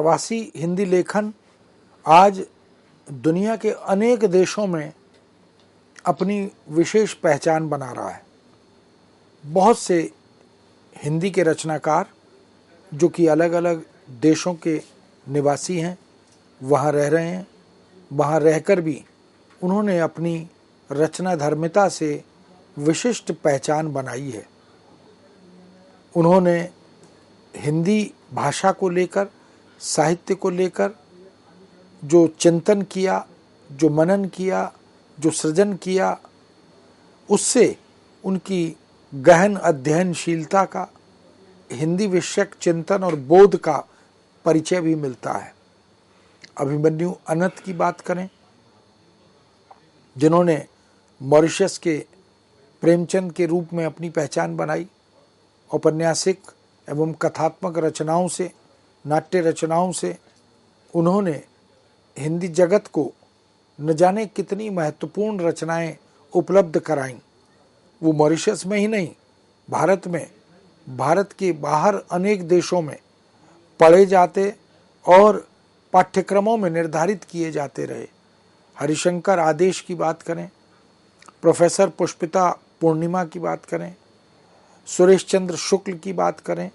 प्रवासी हिंदी लेखन आज दुनिया के अनेक देशों में अपनी विशेष पहचान बना रहा है। बहुत से हिंदी के रचनाकार जो कि अलग अलग देशों के निवासी हैं, वहाँ रह रहे हैं, वहाँ रहकर भी उन्होंने अपनी रचनाधर्मिता से विशिष्ट पहचान बनाई है। उन्होंने हिंदी भाषा को लेकर, साहित्य को लेकर जो चिंतन किया, जो मनन किया, जो सृजन किया, उससे उनकी गहन अध्ययनशीलता का, हिंदी विषयक चिंतन और बोध का परिचय भी मिलता है। अभिमन्यु अनंत की बात करें, जिन्होंने मॉरिशस के प्रेमचंद के रूप में अपनी पहचान बनाई, औपन्यासिक एवं कथात्मक रचनाओं से, नाट्य रचनाओं से उन्होंने हिंदी जगत को न जाने कितनी महत्वपूर्ण रचनाएं उपलब्ध कराईं। वो मॉरिशस में ही नहीं, भारत में, भारत के बाहर अनेक देशों में पढ़े जाते और पाठ्यक्रमों में निर्धारित किए जाते रहे। हरिशंकर आदेश की बात करें, प्रोफेसर पुष्पिता पूर्णिमा की बात करें, सुरेश चंद्र शुक्ल की बात करें,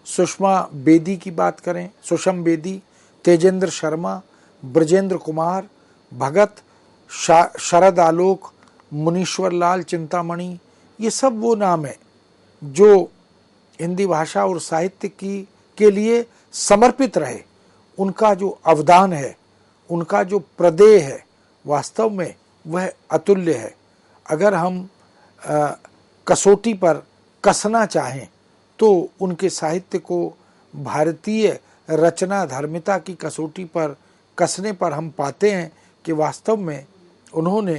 सुषमा बेदी की बात करें, सुषम बेदी, तेजेंद्र शर्मा, ब्रजेंद्र कुमार, भगत, शरद आलोक, मुनीश्वर लाल चिंतामणि, ये सब वो नाम है जो हिंदी भाषा और साहित्य के लिए समर्पित रहे। उनका जो अवदान है, उनका जो प्रदेय है, वास्तव में वह अतुल्य है। अगर हम कसौटी पर कसना चाहें तो उनके साहित्य को भारतीय रचना धर्मिता की कसौटी पर कसने पर हम पाते हैं कि वास्तव में उन्होंने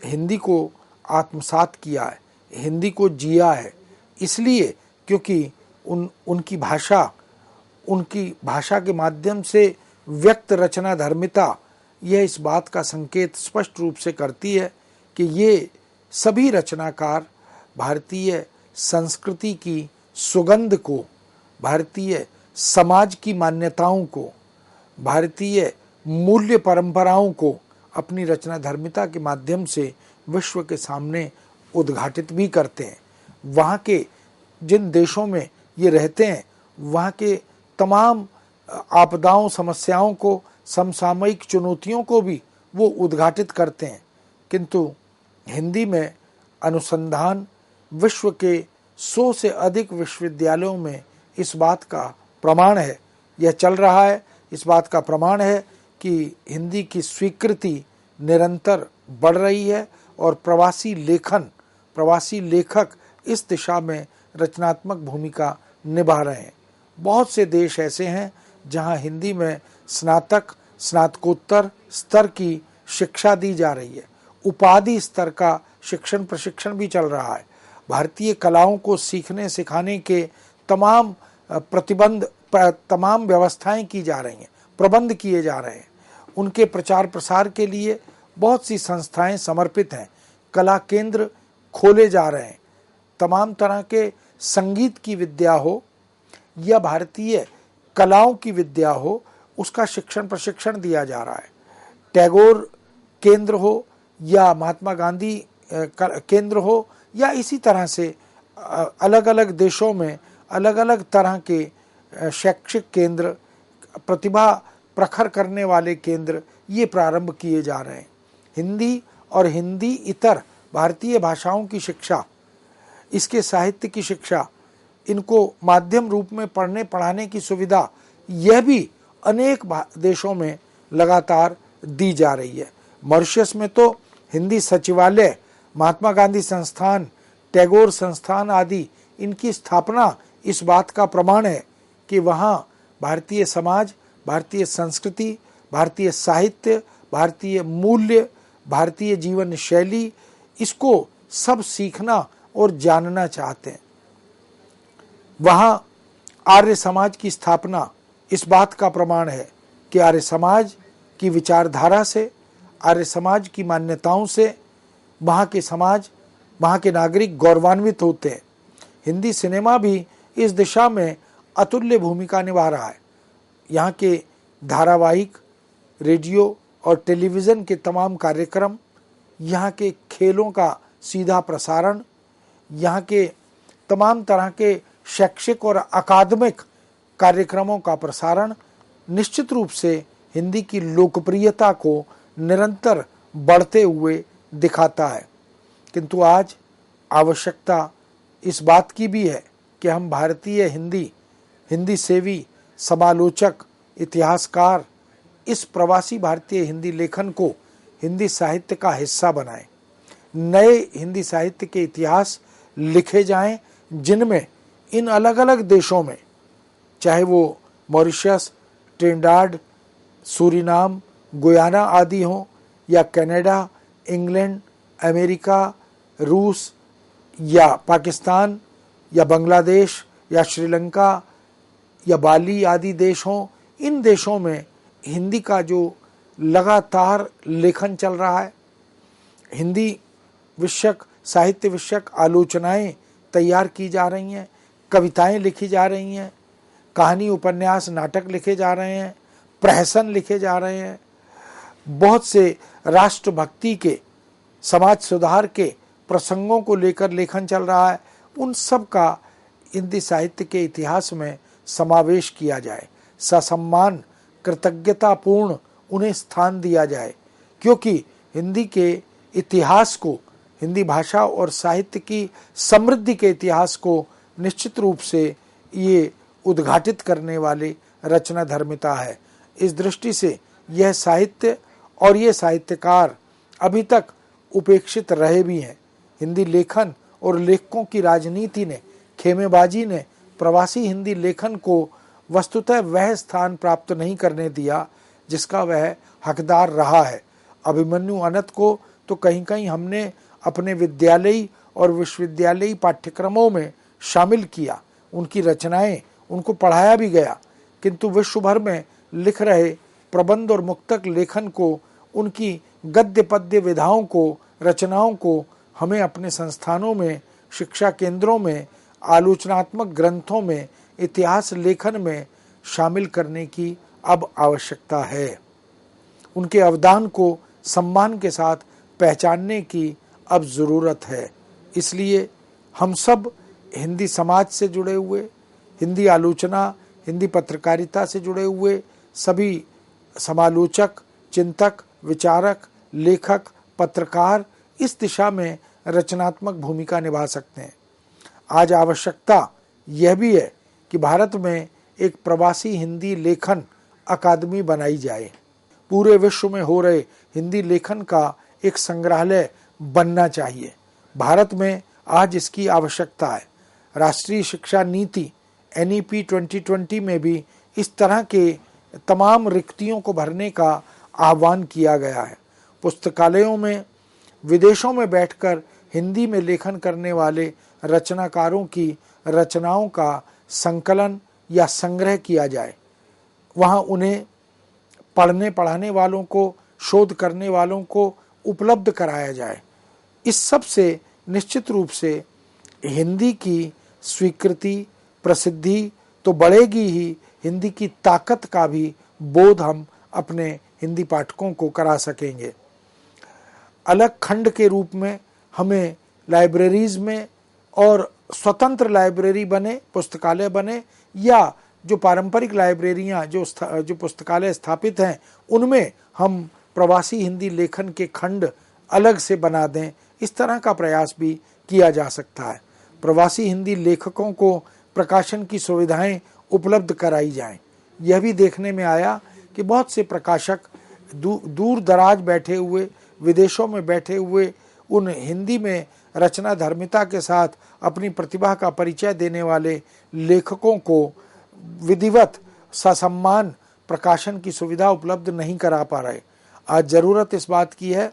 हिंदी को आत्मसात किया है, हिंदी को जिया है। इसलिए क्योंकि उनकी भाषा के माध्यम से व्यक्त रचना धर्मिता यह इस बात का संकेत स्पष्ट रूप से करती है कि ये सभी रचनाकार भारतीय संस्कृति की सुगंध को, भारतीय समाज की मान्यताओं को, भारतीय मूल्य परंपराओं को अपनी रचना धर्मिता के माध्यम से विश्व के सामने उद्घाटित भी करते हैं। वहाँ के जिन देशों में ये रहते हैं, वहाँ के तमाम आपदाओं, समस्याओं को, समसामयिक चुनौतियों को भी वो उद्घाटित करते हैं। किंतु हिंदी में अनुसंधान विश्व के 100 से अधिक विश्वविद्यालयों में इस बात का प्रमाण है, यह चल रहा है, इस बात का प्रमाण है कि हिंदी की स्वीकृति निरंतर बढ़ रही है और प्रवासी लेखक इस दिशा में रचनात्मक भूमिका निभा रहे हैं। बहुत से देश ऐसे हैं जहां हिंदी में स्नातक, स्नातकोत्तर स्तर की शिक्षा दी जा रही है, उपाधि स्तर का शिक्षण प्रशिक्षण भी चल रहा है। भारतीय कलाओं को सीखने सिखाने के तमाम तमाम व्यवस्थाएं की जा रही हैं, प्रबंध किए जा रहे हैं। उनके प्रचार प्रसार के लिए बहुत सी संस्थाएं समर्पित हैं, कला केंद्र खोले जा रहे हैं। तमाम तरह के संगीत की विद्या हो या भारतीय कलाओं की विद्या हो, उसका शिक्षण प्रशिक्षण दिया जा रहा है। टैगोर केंद्र हो या महात्मा गांधी केंद्र हो या इसी तरह से अलग अलग देशों में अलग अलग तरह के शैक्षिक केंद्र, प्रतिभा प्रखर करने वाले केंद्र ये प्रारंभ किए जा रहे हैं। हिंदी और हिंदी इतर भारतीय भाषाओं की शिक्षा, इसके साहित्य की शिक्षा, इनको माध्यम रूप में पढ़ने पढ़ाने की सुविधा, यह भी अनेक देशों में लगातार दी जा रही है। मॉरिशस में तो हिंदी सचिवालय, महात्मा गांधी संस्थान, टैगोर संस्थान आदि, इनकी स्थापना इस बात का प्रमाण है कि वहाँ भारतीय समाज, भारतीय संस्कृति, भारतीय साहित्य, भारतीय मूल्य, भारतीय जीवन शैली, इसको सब सीखना और जानना चाहते हैं। वहाँ आर्य समाज की स्थापना इस बात का प्रमाण है कि आर्य समाज की विचारधारा से, आर्य समाज की मान्यताओं से वहाँ के समाज, वहाँ के नागरिक गौरवान्वित होते हैं। हिंदी सिनेमा भी इस दिशा में अतुल्य भूमिका निभा रहा है। यहाँ के धारावाहिक, रेडियो और टेलीविज़न के तमाम कार्यक्रम, यहाँ के खेलों का सीधा प्रसारण, यहाँ के तमाम तरह के शैक्षिक और अकादमिक कार्यक्रमों का प्रसारण निश्चित रूप से हिंदी की लोकप्रियता को निरंतर बढ़ते हुए दिखाता है। किंतु आज आवश्यकता इस बात की भी है कि हम भारतीय हिंदी सेवी, समालोचक, इतिहासकार इस प्रवासी भारतीय हिंदी लेखन को हिंदी साहित्य का हिस्सा बनाएं। नए हिंदी साहित्य के इतिहास लिखे जाएं, जिनमें इन अलग अलग देशों में, चाहे वो मॉरिशस, ट्रिनिडाड, सूरीनाम, गुयाना आदि हों, या कनाडा, इंग्लैंड, अमेरिका, रूस या पाकिस्तान या बांग्लादेश या श्रीलंका या बाली आदि देश हों, इन देशों में हिंदी का जो लगातार लेखन चल रहा है, हिंदी विषयक, साहित्य विषयक आलोचनाएं तैयार की जा रही हैं, कविताएं लिखी जा रही हैं, कहानी, उपन्यास, नाटक लिखे जा रहे हैं, प्रहसन लिखे जा रहे हैं, बहुत से राष्ट्रभक्ति के, समाज सुधार के प्रसंगों को लेकर लेखन चल रहा है। उन सब का हिंदी साहित्य के इतिहास में समावेश किया जाए, ससम्मान, कृतज्ञतापूर्ण उन्हें स्थान दिया जाए, क्योंकि हिंदी के इतिहास को, हिंदी भाषा और साहित्य की समृद्धि के इतिहास को निश्चित रूप से ये उद्घाटित करने वाले रचना धर्मिता है। इस दृष्टि से यह साहित्य और ये साहित्यकार अभी तक उपेक्षित रहे भी हैं। हिंदी लेखन और लेखकों की राजनीति ने, खेमेबाजी ने प्रवासी हिंदी लेखन को वस्तुतः वह स्थान प्राप्त नहीं करने दिया जिसका वह हकदार रहा है। अभिमन्यु अनंत को तो कहीं कहीं हमने अपने विद्यालयी और विश्वविद्यालयी पाठ्यक्रमों में शामिल किया, उनकी रचनाएं, उनको पढ़ाया भी गया, किंतु विश्व भर में लिख रहे प्रबंध और मुक्तक लेखन को, उनकी गद्य पद्य विधाओं को, रचनाओं को हमें अपने संस्थानों में, शिक्षा केंद्रों में, आलोचनात्मक ग्रंथों में, इतिहास लेखन में शामिल करने की अब आवश्यकता है। उनके अवदान को सम्मान के साथ पहचानने की अब ज़रूरत है। इसलिए हम सब हिंदी समाज से जुड़े हुए, हिंदी आलोचना, हिंदी पत्रकारिता से जुड़े हुए सभी समालोचक, चिंतक, विचारक, लेखक, पत्रकार इस दिशा में रचनात्मक भूमिका निभा सकते हैं। आज आवश्यकता यह भी है कि भारत में एक प्रवासी हिंदी लेखन अकादमी बनाई जाए। पूरे विश्व में हो रहे हिंदी लेखन का एक संग्रहालय बनना चाहिए। भारत में आज इसकी आवश्यकता है। राष्ट्रीय शिक्षा नीति NEP 2020 में भी इस तरह के तमाम रिक्तियों को भरने का आह्वान किया गया है। पुस्तकालयों में, विदेशों में बैठकर हिंदी में लेखन करने वाले रचनाकारों की रचनाओं का संकलन या संग्रह किया जाए। वहाँ उन्हें पढ़ने पढ़ाने वालों को, शोध करने वालों को उपलब्ध कराया जाए। इस सब से निश्चित रूप से हिंदी की स्वीकृति, प्रसिद्धि तो बढ़ेगी ही, हिंदी की ताकत का भी बोध हम अपने हिंदी पाठकों को करा सकेंगे। अलग खंड के रूप में हमें लाइब्रेरीज में और स्वतंत्र लाइब्रेरी बने, पुस्तकालय बने, या जो पारंपरिक लाइब्रेरियां जो पुस्तकालय स्थापित हैं उनमें हम प्रवासी हिंदी लेखन के खंड अलग से बना दें। इस तरह का प्रयास भी किया जा सकता है। प्रवासी हिंदी लेखकों को प्रकाशन की सुविधाएं उपलब्ध कराई जाएं। यह भी देखने में आया कि बहुत से प्रकाशक दूर दराज बैठे हुए, विदेशों में बैठे हुए उन हिंदी में रचना धर्मिता के साथ अपनी प्रतिभा का परिचय देने वाले लेखकों को विधिवत ससम्मान प्रकाशन की सुविधा उपलब्ध नहीं करा पा रहे। आज ज़रूरत इस बात की है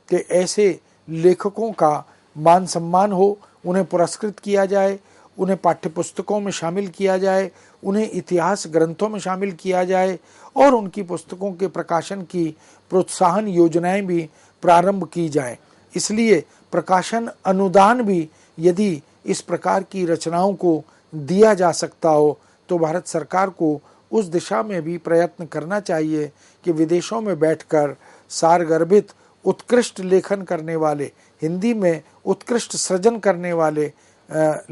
कि ऐसे लेखकों का मान सम्मान हो, उन्हें पुरस्कृत किया जाए, उन्हें पाठ्यपुस्तकों में शामिल किया जाए, उन्हें इतिहास ग्रंथों में शामिल किया जाए और उनकी पुस्तकों के प्रकाशन की प्रोत्साहन योजनाएं भी प्रारंभ की जाएं। इसलिए प्रकाशन अनुदान भी यदि इस प्रकार की रचनाओं को दिया जा सकता हो तो भारत सरकार को उस दिशा में भी प्रयत्न करना चाहिए कि विदेशों में बैठकर सारगर्भित उत्कृष्ट लेखन करने वाले, हिंदी में उत्कृष्ट सृजन करने वाले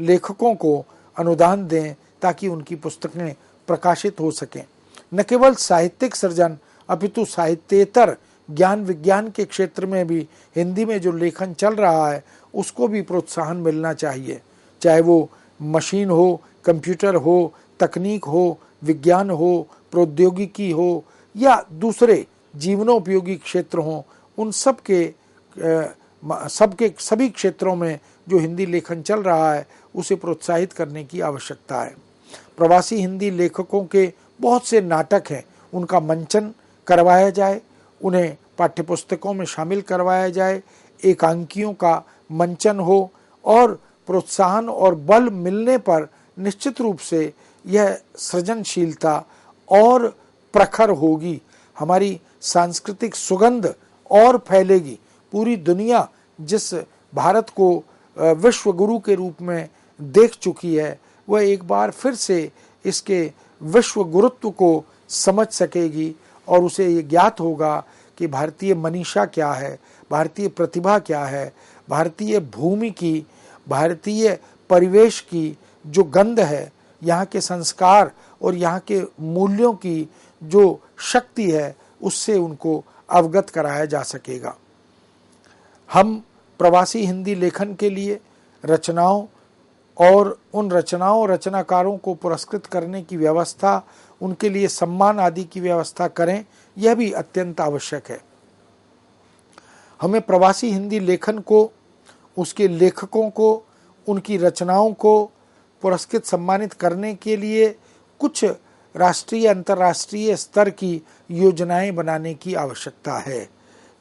लेखकों को अनुदान दें ताकि उनकी पुस्तकें प्रकाशित हो सकें। न केवल साहित्यिक सृजन अपितु साहित्येतर ज्ञान विज्ञान के क्षेत्र में भी हिंदी में जो लेखन चल रहा है उसको भी प्रोत्साहन मिलना चाहिए, चाहे वो मशीन हो, कंप्यूटर हो, तकनीक हो, विज्ञान हो, प्रौद्योगिकी हो या दूसरे जीवनोपयोगी क्षेत्र हों। उन सभी क्षेत्रों में जो हिंदी लेखन चल रहा है उसे प्रोत्साहित करने की आवश्यकता है। प्रवासी हिंदी लेखकों के बहुत से नाटक हैं, उनका मंचन करवाया जाए, उन्हें पाठ्यपुस्तकों में शामिल करवाया जाए, एकांकियों का मंचन हो और प्रोत्साहन और बल मिलने पर निश्चित रूप से यह सृजनशीलता और प्रखर होगी, हमारी सांस्कृतिक सुगंध और फैलेगी। पूरी दुनिया जिस भारत को विश्व गुरु के रूप में देख चुकी है वह एक बार फिर से इसके विश्व गुरुत्व को समझ सकेगी और उसे ये ज्ञात होगा कि भारतीय मनीषा क्या है, भारतीय प्रतिभा क्या है, भारतीय भूमि की, भारतीय परिवेश की जो गंध है, यहाँ के संस्कार और यहाँ के मूल्यों की जो शक्ति है उससे उनको अवगत कराया जा सकेगा। हम प्रवासी हिंदी लेखन के लिए रचनाओं और उन रचनाकारों को पुरस्कृत करने की व्यवस्था, उनके लिए सम्मान आदि की व्यवस्था करें, यह भी अत्यंत आवश्यक है। हमें प्रवासी हिंदी लेखन को, उसके लेखकों को, उनकी रचनाओं को पुरस्कृत सम्मानित करने के लिए कुछ राष्ट्रीय अंतर्राष्ट्रीय स्तर की योजनाएं बनाने की आवश्यकता है।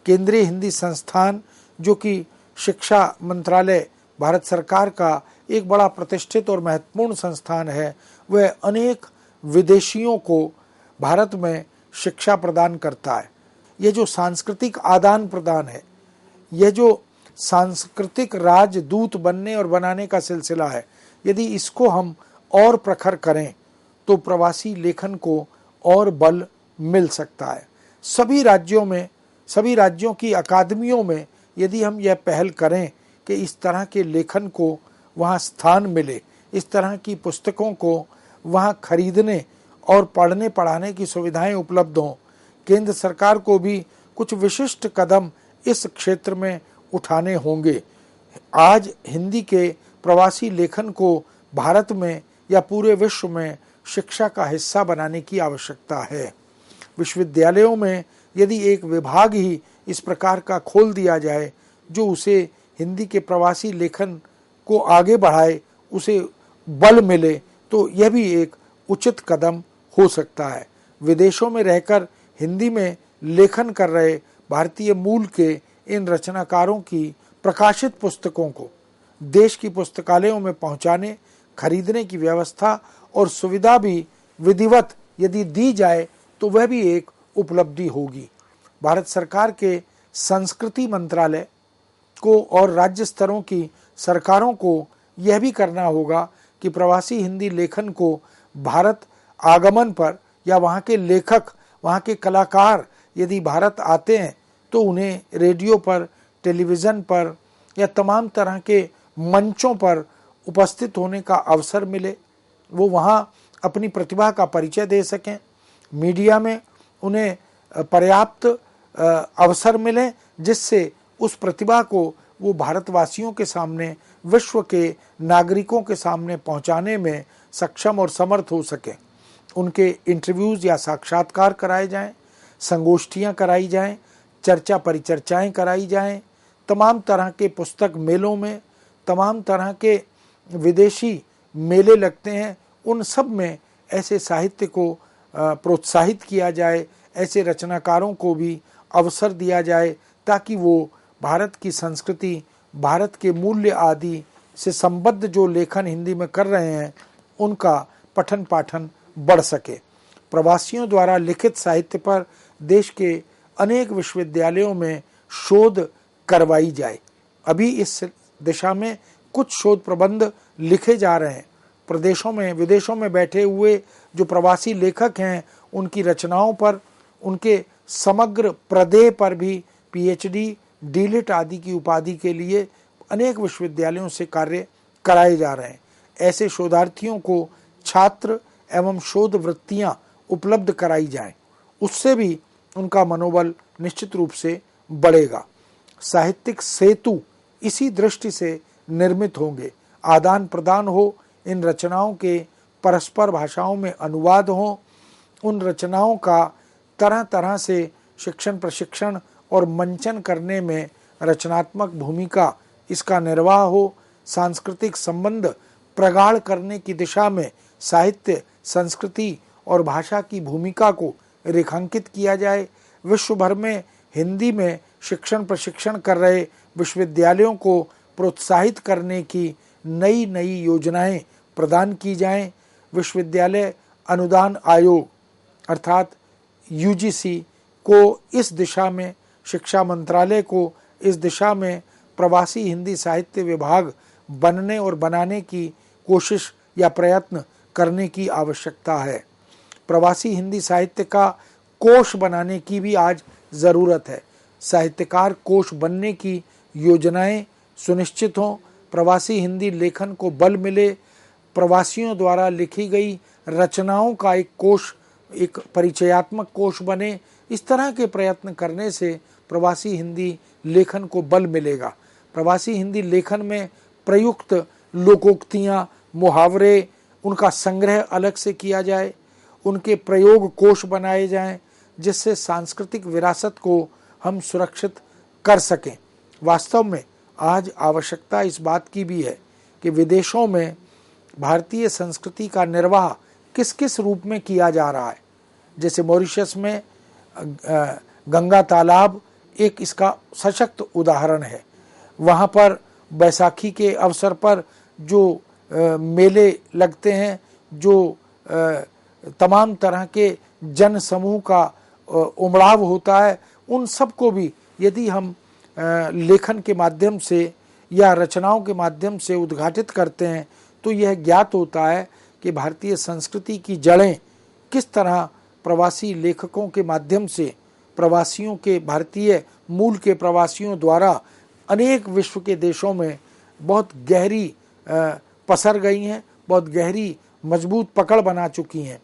केंद्रीय हिंदी संस्थान जो कि शिक्षा मंत्रालय भारत सरकार का एक बड़ा प्रतिष्ठित और महत्वपूर्ण संस्थान है, वह अनेक विदेशियों को भारत में शिक्षा प्रदान करता है। यह जो सांस्कृतिक आदान प्रदान है, यह जो सांस्कृतिक राजदूत बनने और बनाने का सिलसिला है, यदि इसको हम और प्रखर करें तो प्रवासी लेखन को और बल मिल सकता है। सभी राज्यों की अकादमियों में यदि हम यह पहल करें कि इस तरह के लेखन को वहाँ स्थान मिले, इस तरह की पुस्तकों को वहाँ खरीदने और पढ़ने पढ़ाने की सुविधाएं उपलब्ध हों, केंद्र सरकार को भी कुछ विशिष्ट कदम इस क्षेत्र में उठाने होंगे। आज हिंदी के प्रवासी लेखन को भारत में या पूरे विश्व में शिक्षा का हिस्सा बनाने की आवश्यकता है। विश्वविद्यालयों में यदि एक विभाग ही इस प्रकार का खोल दिया जाए जो उसे हिंदी के प्रवासी लेखन को आगे बढ़ाए, उसे बल मिले, तो यह भी एक उचित कदम हो सकता है। विदेशों में रहकर हिंदी में लेखन कर रहे भारतीय मूल के इन रचनाकारों की प्रकाशित पुस्तकों को देश की पुस्तकालयों में पहुंचाने, खरीदने की व्यवस्था और सुविधा भी विधिवत यदि दी जाए तो वह भी एक उपलब्धि होगी। भारत सरकार के संस्कृति मंत्रालय को और राज्य स्तरों की सरकारों को यह भी करना होगा कि प्रवासी हिंदी लेखन को भारत आगमन पर या वहाँ के लेखक, वहाँ के कलाकार यदि भारत आते हैं तो उन्हें रेडियो पर, टेलीविज़न पर या तमाम तरह के मंचों पर उपस्थित होने का अवसर मिले, वो वहाँ अपनी प्रतिभा का परिचय दे सकें, मीडिया में उन्हें पर्याप्त अवसर मिले जिससे उस प्रतिभा को वो भारतवासियों के सामने, विश्व के नागरिकों के सामने पहुंचाने में सक्षम और समर्थ हो सके। उनके इंटरव्यूज़ या साक्षात्कार कराए जाएं, संगोष्ठियां कराई जाएं, चर्चा परिचर्चाएं कराई जाएं, तमाम तरह के पुस्तक मेलों में, तमाम तरह के विदेशी मेले लगते हैं, उन सब में ऐसे साहित्य को प्रोत्साहित किया जाए, ऐसे रचनाकारों को भी अवसर दिया जाए ताकि वो भारत की संस्कृति, भारत के मूल्य आदि से संबद्ध जो लेखन हिंदी में कर रहे हैं उनका पठन पाठन बढ़ सके। प्रवासियों द्वारा लिखित साहित्य पर देश के अनेक विश्वविद्यालयों में शोध करवाई जाए। अभी इस दिशा में कुछ शोध प्रबंध लिखे जा रहे हैं। प्रदेशों में, विदेशों में बैठे हुए जो प्रवासी लेखक हैं उनकी रचनाओं पर, उनके समग्र प्रदेय पर भी पीएचडी, डीलिट आदि की उपाधि के लिए अनेक विश्वविद्यालयों से कार्य कराए जा रहे हैं। ऐसे शोधार्थियों को छात्र एवं शोध वृत्तियां उपलब्ध कराई जाएं, उससे भी उनका मनोबल निश्चित रूप से बढ़ेगा। साहित्यिक सेतु इसी दृष्टि से निर्मित होंगे, आदान प्रदान हो, इन रचनाओं के परस्पर भाषाओं में अनुवाद हो, उन रचनाओं का तरह तरह से शिक्षण, प्रशिक्षण और मंचन करने में रचनात्मक भूमिका इसका निर्वाह हो, सांस्कृतिक संबंध प्रगाढ़ करने की दिशा में साहित्य, संस्कृति और भाषा की भूमिका को रेखांकित किया जाए। विश्व भर में हिंदी में शिक्षण प्रशिक्षण कर रहे विश्वविद्यालयों को प्रोत्साहित करने की नई नई योजनाएं प्रदान की जाएं। विश्वविद्यालय अनुदान आयोग अर्थात यूजीसी को इस दिशा में, शिक्षा मंत्रालय को इस दिशा में प्रवासी हिंदी साहित्य विभाग बनने और बनाने की कोशिश या प्रयत्न करने की आवश्यकता है। प्रवासी हिंदी साहित्य का कोष बनाने की भी आज ज़रूरत है। साहित्यकार कोष बनने की योजनाएं सुनिश्चित हों, प्रवासी हिंदी लेखन को बल मिले, प्रवासियों द्वारा लिखी गई रचनाओं का एक कोष, एक परिचयात्मक कोष बने। इस तरह के प्रयत्न करने से प्रवासी हिंदी लेखन को बल मिलेगा। प्रवासी हिंदी लेखन में प्रयुक्त लोकोक्तियाँ, मुहावरे, उनका संग्रह अलग से किया जाए, उनके प्रयोग कोष बनाए जाएं, जिससे सांस्कृतिक विरासत को हम सुरक्षित कर सकें। वास्तव में आज आवश्यकता इस बात की भी है कि विदेशों में भारतीय संस्कृति का निर्वाह किस किस रूप में किया जा रहा है। जैसे मॉरिशस में गंगा तालाब एक इसका सशक्त उदाहरण है। वहाँ पर बैसाखी के अवसर पर जो मेले लगते हैं, जो तमाम तरह के जन समूह का उमड़ाव होता है, उन सब को भी यदि हम लेखन के माध्यम से या रचनाओं के माध्यम से उद्घाटित करते हैं तो यह ज्ञात होता है कि भारतीय संस्कृति की जड़ें किस तरह प्रवासी लेखकों के माध्यम से, प्रवासियों के, भारतीय मूल के प्रवासियों द्वारा अनेक विश्व के देशों में बहुत गहरी पसर गई हैं, बहुत गहरी मजबूत पकड़ बना चुकी हैं।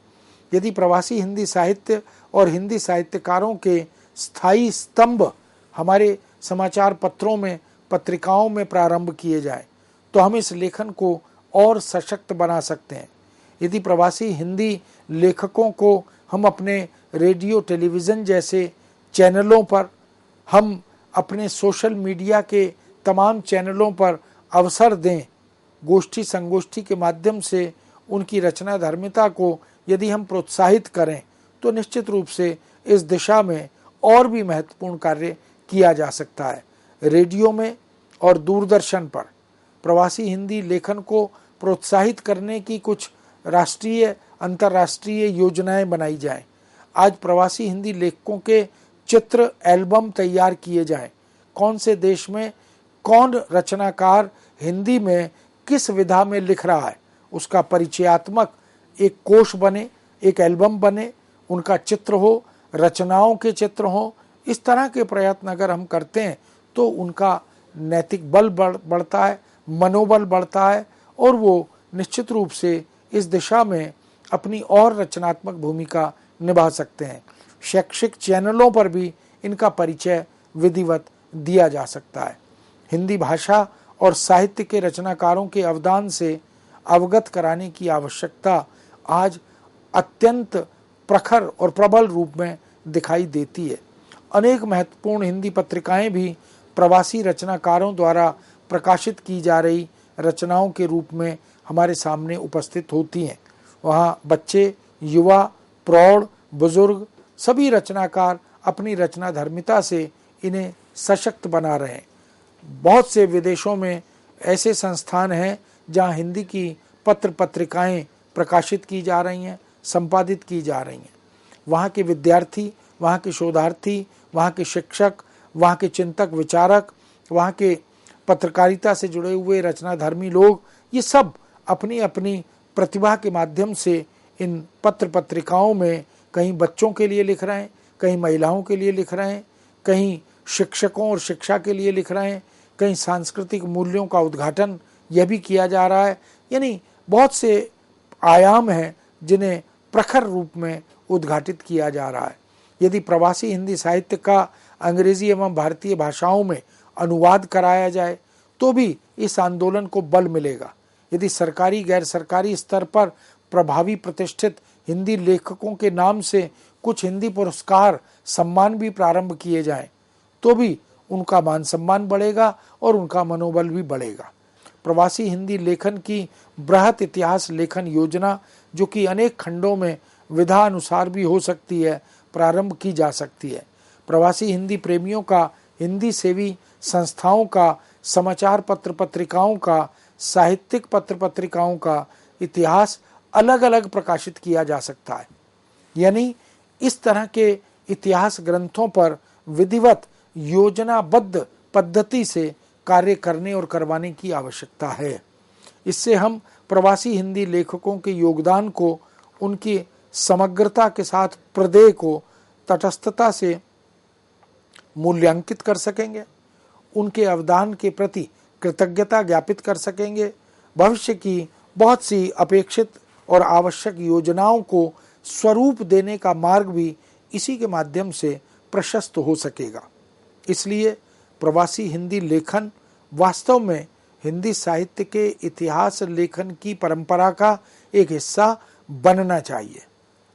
यदि प्रवासी हिंदी साहित्य और हिंदी साहित्यकारों के स्थायी स्तंभ हमारे समाचार पत्रों में, पत्रिकाओं में प्रारंभ किए जाए तो हम इस लेखन को और सशक्त बना सकते हैं। यदि प्रवासी हिंदी लेखकों को हम अपने रेडियो, टेलीविज़न जैसे चैनलों पर, हम अपने सोशल मीडिया के तमाम चैनलों पर अवसर दें, गोष्ठी संगोष्ठी के माध्यम से उनकी रचना धर्मिता को यदि हम प्रोत्साहित करें तो निश्चित रूप से इस दिशा में और भी महत्वपूर्ण कार्य किया जा सकता है। रेडियो में और दूरदर्शन पर प्रवासी हिंदी लेखन को प्रोत्साहित करने की कुछ राष्ट्रीय, अंतर्राष्ट्रीय योजनाएं बनाई जाएं। आज प्रवासी हिंदी लेखकों के चित्र एल्बम तैयार किए जाएं। कौन से देश में कौन रचनाकार हिंदी में किस विधा में लिख रहा है, उसका परिचयात्मक एक कोष बने, एक एल्बम बने, उनका चित्र हो, रचनाओं के चित्र हो। इस तरह के प्रयत्न अगर हम करते हैं तो उनका नैतिक बल बढ़ता है, मनोबल बढ़ता है और वो निश्चित रूप से इस दिशा में अपनी और रचनात्मक भूमिका निभा सकते हैं। शैक्षिक चैनलों पर भी इनका परिचय विधिवत दिया जा सकता है। हिंदी भाषा और साहित्य के रचनाकारों के अवदान से अवगत कराने की आवश्यकता आज अत्यंत प्रखर और प्रबल रूप में दिखाई देती है। अनेक महत्वपूर्ण हिंदी पत्रिकाएं भी प्रवासी रचनाकारों द्वारा प्रकाशित की जा रही रचनाओं के रूप में हमारे सामने उपस्थित होती हैं। वहाँ बच्चे, युवा, प्रौढ़, बुजुर्ग सभी रचनाकार अपनी रचना धर्मिता से इन्हें सशक्त बना रहे हैं। बहुत से विदेशों में ऐसे संस्थान हैं जहाँ हिंदी की पत्र पत्रिकाएं प्रकाशित की जा रही हैं, संपादित की जा रही हैं। वहाँ के विद्यार्थी, वहाँ के शोधार्थी, वहाँ के शिक्षक, वहाँ के चिंतक विचारक, वहाँ के पत्रकारिता से जुड़े हुए रचनाधर्मी लोग, ये सब अपनी अपनी प्रतिभा के माध्यम से इन पत्र पत्रिकाओं में कहीं बच्चों के लिए लिख रहे हैं, कहीं महिलाओं के लिए लिख रहे हैं, कहीं शिक्षकों और शिक्षा के लिए लिख रहे हैं, कहीं सांस्कृतिक मूल्यों का उद्घाटन यह भी किया जा रहा है। यानी बहुत से आयाम हैं जिन्हें प्रखर रूप में उद्घाटित किया जा रहा है। यदि प्रवासी हिंदी साहित्य का अंग्रेजी एवं भारतीय भाषाओं में अनुवाद कराया जाए तो भी इस आंदोलन को बल मिलेगा। यदि सरकारी गैर सरकारी स्तर पर प्रभावी प्रतिष्ठित हिंदी लेखकों के नाम से कुछ हिंदी पुरस्कार सम्मान भी प्रारंभ किए जाएं तो भी उनका मान सम्मान बढ़ेगा और उनका मनोबल भी बढ़ेगा। प्रवासी हिंदी लेखन की बृहत इतिहास लेखन योजना, जो कि अनेक खंडों में विधा अनुसार भी हो सकती है, प्रारंभ की जा सकती है। प्रवासी हिंदी प्रेमियों का, हिंदी सेवी संस्थाओं का, समाचार पत्र पत्रिकाओं का, साहित्यिक पत्र पत्रिकाओं का इतिहास अलग अलग प्रकाशित किया जा सकता है। यानी इस तरह के इतिहास ग्रंथों पर विधिवत योजनाबद्ध पद्धति से कार्य करने और करवाने की आवश्यकता है। इससे हम प्रवासी हिंदी लेखकों के योगदान को, उनकी समग्रता के साथ प्रदेय को तटस्थता से मूल्यांकित कर सकेंगे, उनके अवदान के प्रति कृतज्ञता ज्ञापित कर सकेंगे। भविष्य की बहुत सी अपेक्षित और आवश्यक योजनाओं को स्वरूप देने का मार्ग भी इसी के माध्यम से प्रशस्त हो सकेगा। इसलिए प्रवासी हिंदी लेखन वास्तव में हिंदी साहित्य के इतिहास लेखन की परंपरा का एक हिस्सा बनना चाहिए।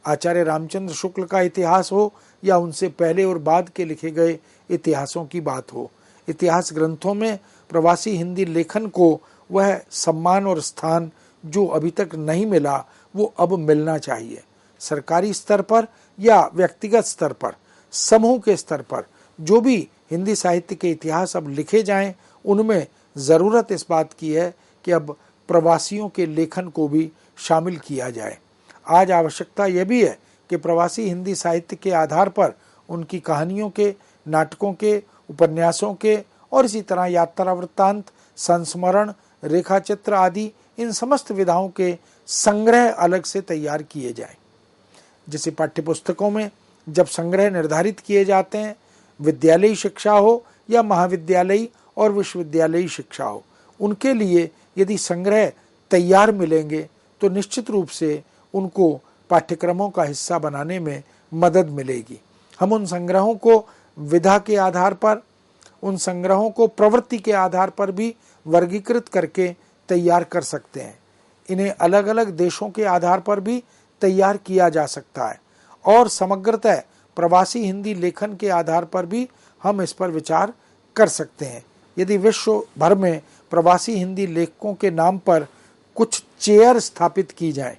आचार्य रामचंद्र शुक्ल का इतिहास हो या उनसे पहले और बाद के लिखे गए इतिहासों की बात हो, इतिहास ग्रंथों में प्रवासी हिंदी लेखन को वह सम्मान और स्थान जो अभी तक नहीं मिला वो अब मिलना चाहिए। सरकारी स्तर पर या व्यक्तिगत स्तर पर, समूह के स्तर पर जो भी हिंदी साहित्य के इतिहास अब लिखे जाएं, उनमें ज़रूरत इस बात की है कि अब प्रवासियों के लेखन को भी शामिल किया जाए। आज आवश्यकता यह भी है कि प्रवासी हिंदी साहित्य के आधार पर उनकी कहानियों के, नाटकों के, उपन्यासों के और इसी तरह यात्रा वृत्तांत, संस्मरण, रेखाचित्र आदि इन समस्त विधाओं के संग्रह अलग से तैयार किए जाएं। जैसे पाठ्यपुस्तकों में जब संग्रह निर्धारित किए जाते हैं, विद्यालयी शिक्षा हो या महाविद्यालयी और विश्वविद्यालयी शिक्षा हो, उनके लिए यदि संग्रह तैयार मिलेंगे तो निश्चित रूप से उनको पाठ्यक्रमों का हिस्सा बनाने में मदद मिलेगी। हम उन संग्रहों को विधा के आधार पर, उन संग्रहों को प्रवृत्ति के आधार पर भी वर्गीकृत करके तैयार कर सकते हैं। इन्हें अलग अलग देशों के आधार पर भी तैयार किया जा सकता है और समग्रतः प्रवासी हिंदी लेखन के आधार पर भी हम इस पर विचार कर सकते हैं। यदि विश्व भर में प्रवासी हिंदी लेखकों के नाम पर कुछ चेयर स्थापित की जाए,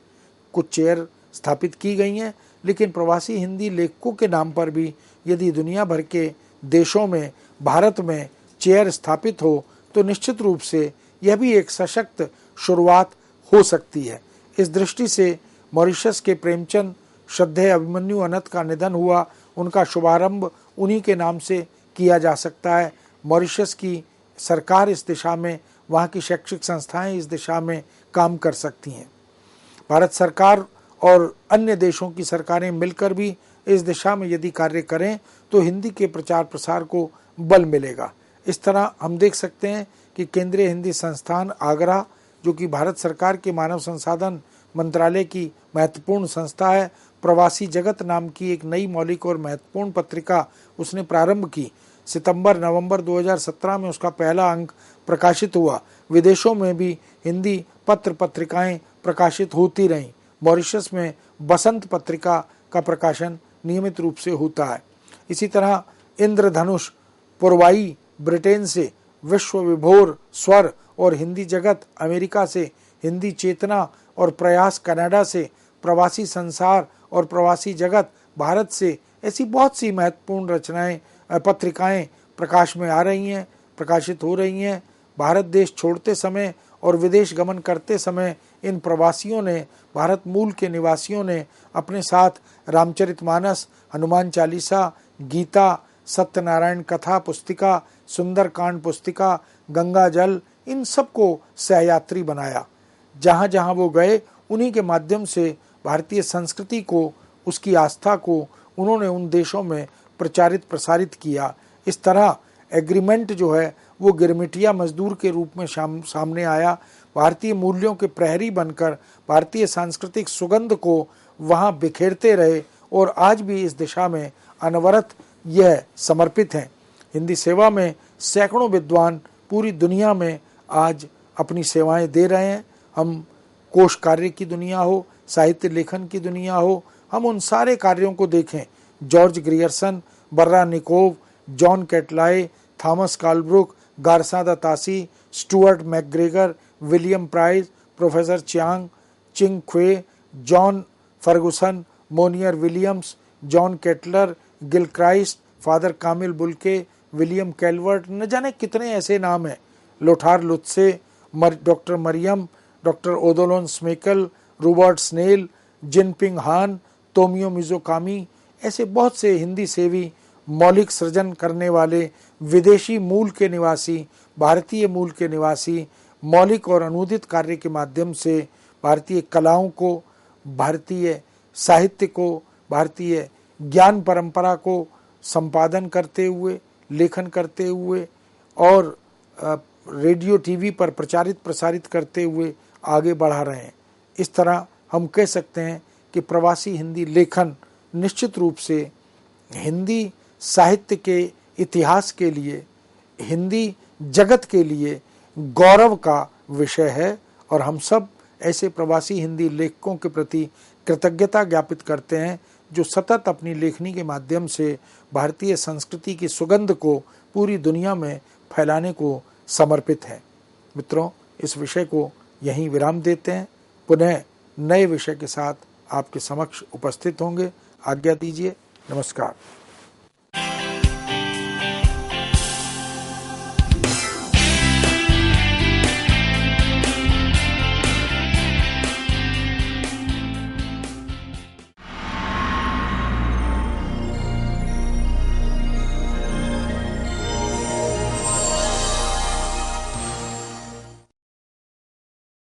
कुछ चेयर स्थापित की गई हैं, लेकिन प्रवासी हिंदी लेखकों के नाम पर भी यदि दुनिया भर के देशों में, भारत में चेयर स्थापित हो तो निश्चित रूप से यह भी एक सशक्त शुरुआत हो सकती है। इस दृष्टि से मॉरिशस के प्रेमचंद श्रद्धेय अभिमन्यु अनंत का निधन हुआ, उनका शुभारंभ उन्हीं के नाम से किया जा सकता है। मॉरिशस की सरकार इस दिशा में, वहाँ की शैक्षिक संस्थाएं इस दिशा में काम कर सकती हैं। भारत सरकार और अन्य देशों की सरकारें मिलकर भी इस दिशा में यदि कार्य करें तो हिंदी के प्रचार प्रसार को बल मिलेगा। इस तरह हम देख सकते हैं कि केंद्रीय हिंदी संस्थान आगरा, जो कि भारत सरकार के मानव संसाधन मंत्रालय की महत्वपूर्ण संस्था है, प्रवासी जगत नाम की एक नई मौलिक और महत्वपूर्ण पत्रिका उसने प्रारंभ की। सितंबर-नवंबर 2017 में उसका पहला अंक प्रकाशित हुआ। विदेशों में भी हिंदी पत्र पत्रिकाएं प्रकाशित होती रहीं। मॉरिशस में बसंत पत्रिका का प्रकाशन नियमित रूप से होता है। इसी तरह इंद्रधनुष पुरवाई ब्रिटेन से, विश्व विभोर स्वर और हिंदी जगत अमेरिका से, हिंदी चेतना और प्रयास कनाडा से, प्रवासी संसार और प्रवासी जगत भारत से, ऐसी बहुत सी महत्वपूर्ण रचनाएं, पत्रिकाएं प्रकाश में आ रही हैं, प्रकाशित हो रही हैं। भारत देश छोड़ते समय और विदेश गमन करते समय इन प्रवासियों ने, भारत मूल के निवासियों ने अपने साथ रामचरितमानस, हनुमान चालीसा, गीता, सत्यनारायण कथा पुस्तिका, सुंदरकांड पुस्तिका, गंगा जल, इन सब को सहयात्री बनाया। जहाँ जहाँ वो गए उन्हीं के माध्यम से भारतीय संस्कृति को, उसकी आस्था को उन्होंने उन देशों में प्रचारित प्रसारित किया। इस तरह एग्रीमेंट जो है वो गिरमिटिया मजदूर के रूप में सामने आया। भारतीय मूल्यों के प्रहरी बनकर भारतीय सांस्कृतिक सुगंध को वहाँ बिखेरते रहे और आज भी इस दिशा में अनवरत यह समर्पित हैं। हिंदी सेवा में सैकड़ों विद्वान पूरी दुनिया में आज अपनी सेवाएं दे रहे हैं। हम कोश कार्य की दुनिया हो, साहित्य लेखन की दुनिया हो, हम उन सारे कार्यों को देखें। George Grierson, Barannikov, John Ketelaar, Thomas Colebrooke, Garcin de Tassy, Stuart McGregor, William Price, professor Chiang, Ching Kwei, John Ferguson, Monier Williams, John Ketelaar, Gilchrist, father Camille Bulcke, William Calvert, न जाने कितने ऐसे नाम हैं। Lothar Lutze, doctor Mariam, doctor Odolen Smekal, Robert Snell, Jinping Han, Tomio मिज़ोकामी, ऐसे बहुत से हिंदी सेवी, मौलिक सृजन करने वाले, विदेशी मूल के निवासी, भारतीय मूल के निवासी, मौलिक और अनूदित कार्य के माध्यम से भारतीय कलाओं को, भारतीय साहित्य को, भारतीय ज्ञान परंपरा को संपादन करते हुए, लेखन करते हुए और रेडियो टीवी पर प्रचारित प्रसारित करते हुए आगे बढ़ा रहे हैं। इस तरह हम कह सकते हैं कि प्रवासी हिंदी लेखन निश्चित रूप से हिंदी साहित्य के इतिहास के लिए, हिंदी जगत के लिए गौरव का विषय है और हम सब ऐसे प्रवासी हिंदी लेखकों के प्रति कृतज्ञता ज्ञापित करते हैं जो सतत अपनी लेखनी के माध्यम से भारतीय संस्कृति की सुगंध को पूरी दुनिया में फैलाने को समर्पित है। मित्रों, इस विषय को यहीं विराम देते हैं। पुनः नए विषय के साथ आपके समक्ष उपस्थित होंगे। आज्ञा दीजिए। नमस्कार।